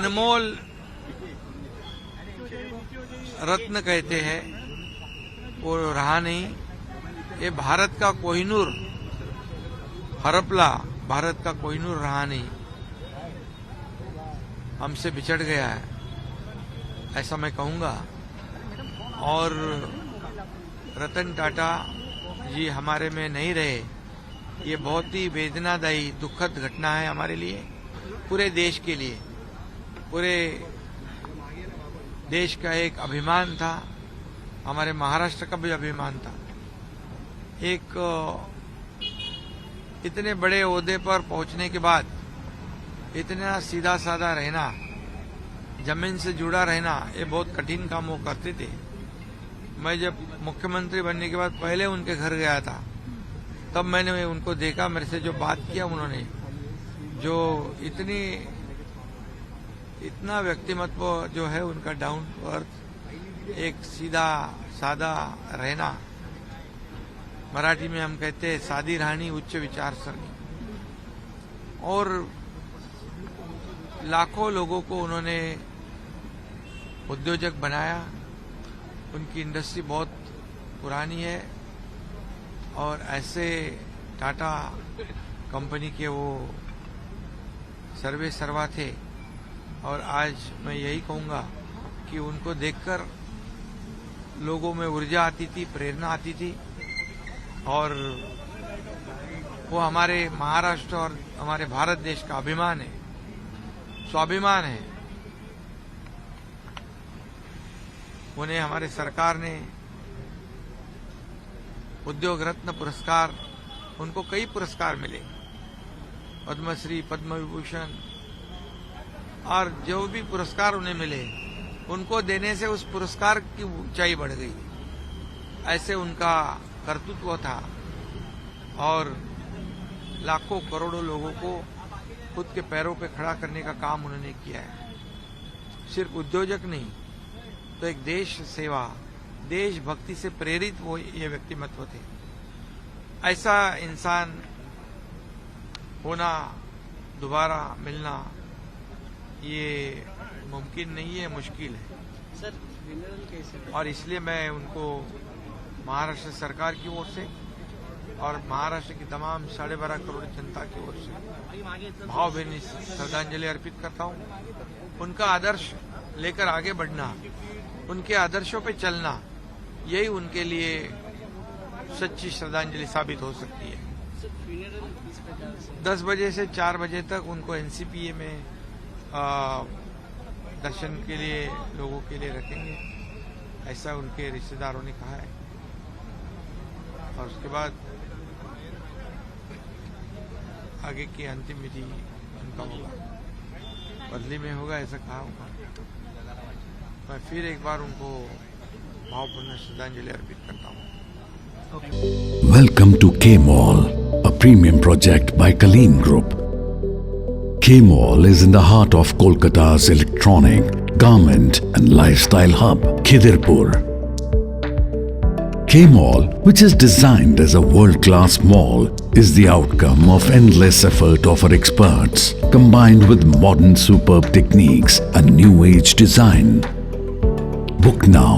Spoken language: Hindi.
अनमोल रत्न कहते हैं वो रहा नहीं। ये भारत का कोहिनूर, हरपला भारत का कोहिनूर रहा नहीं, हमसे बिछड़ गया है, ऐसा मैं कहूंगा। और रतन टाटा जी हमारे में नहीं रहे, ये बहुत ही वेदनादायी दुखद घटना है हमारे लिए, पूरे देश के लिए। पूरे देश का एक अभिमान था, हमारे महाराष्ट्र का भी अभिमान था। एक इतने बड़े ओहदे पर पहुंचने के बाद इतना सीधा साधा रहना, जमीन से जुड़ा रहना, ये बहुत कठिन काम वो करते थे। मैं जब मुख्यमंत्री बनने के बाद पहले उनके घर गया था, तब मैंने उनको देखा, मेरे से जो बात किया उन्होंने, जो इतना व्यक्तिमत्व जो है उनका, डाउन टू अर्थ, एक सीधा सादा रहना, मराठी में हम कहते हैं सादी राहणी उच्च विचारसरणी। और लाखों लोगों को उन्होंने उद्योजक बनाया। उनकी इंडस्ट्री बहुत पुरानी है और ऐसे टाटा कंपनी के वो सर्वे सर्वा थे। और आज मैं यही कहूंगा कि उनको देखकर लोगों में ऊर्जा आती थी, प्रेरणा आती थी। और वो हमारे महाराष्ट्र और हमारे भारत देश का अभिमान है, स्वाभिमान है। उन्हें हमारे सरकार ने उद्योग रत्न पुरस्कार, उनको कई पुरस्कार मिले, पद्मश्री, पद्म विभूषण, और जो भी पुरस्कार उन्हें मिले, उनको देने से उस पुरस्कार की ऊंचाई बढ़ गई। ऐसे उनका कर्तृत्व था। और लाखों करोड़ों लोगों को खुद के पैरों पे खड़ा करने का काम उन्होंने किया है। सिर्फ उद्योजक नहीं, तो एक देश सेवा, देशभक्ति से प्रेरित वो ये व्यक्तिमत्व थे। ऐसा इंसान होना, दोबारा मिलना, ये मुमकिन नहीं है, मुश्किल है सर। और इसलिए मैं उनको महाराष्ट्र सरकार की ओर से और महाराष्ट्र की तमाम 12.5 करोड़ जनता की ओर से भावभीनी श्रद्धांजलि अर्पित करता हूं। उनका आदर्श लेकर आगे बढ़ना, उनके आदर्शों पे चलना, यही उनके लिए सच्ची श्रद्धांजलि साबित हो सकती है। 10 बजे से 4 बजे तक उनको एनसीपीए में दर्शन के लिए लोगों के लिए रखेंगे, ऐसा उनके रिश्तेदारों ने कहा है। और उसके बाद आगे की अंतिम विधि उनका होगा, बदली में होगा, ऐसा कहा होगा। मैं फिर एक बार उनको भावपूर्ण श्रद्धांजलि अर्पित करता हूँ। Welcome to K-Mall, a premium project by Kaleen Group. K-Mall is in the heart of Kolkata's electronic, garment and lifestyle hub, Khidirpur. K-Mall, which is designed as a world-class mall, is the outcome of endless effort of our experts, combined with modern superb techniques and new age design. Book now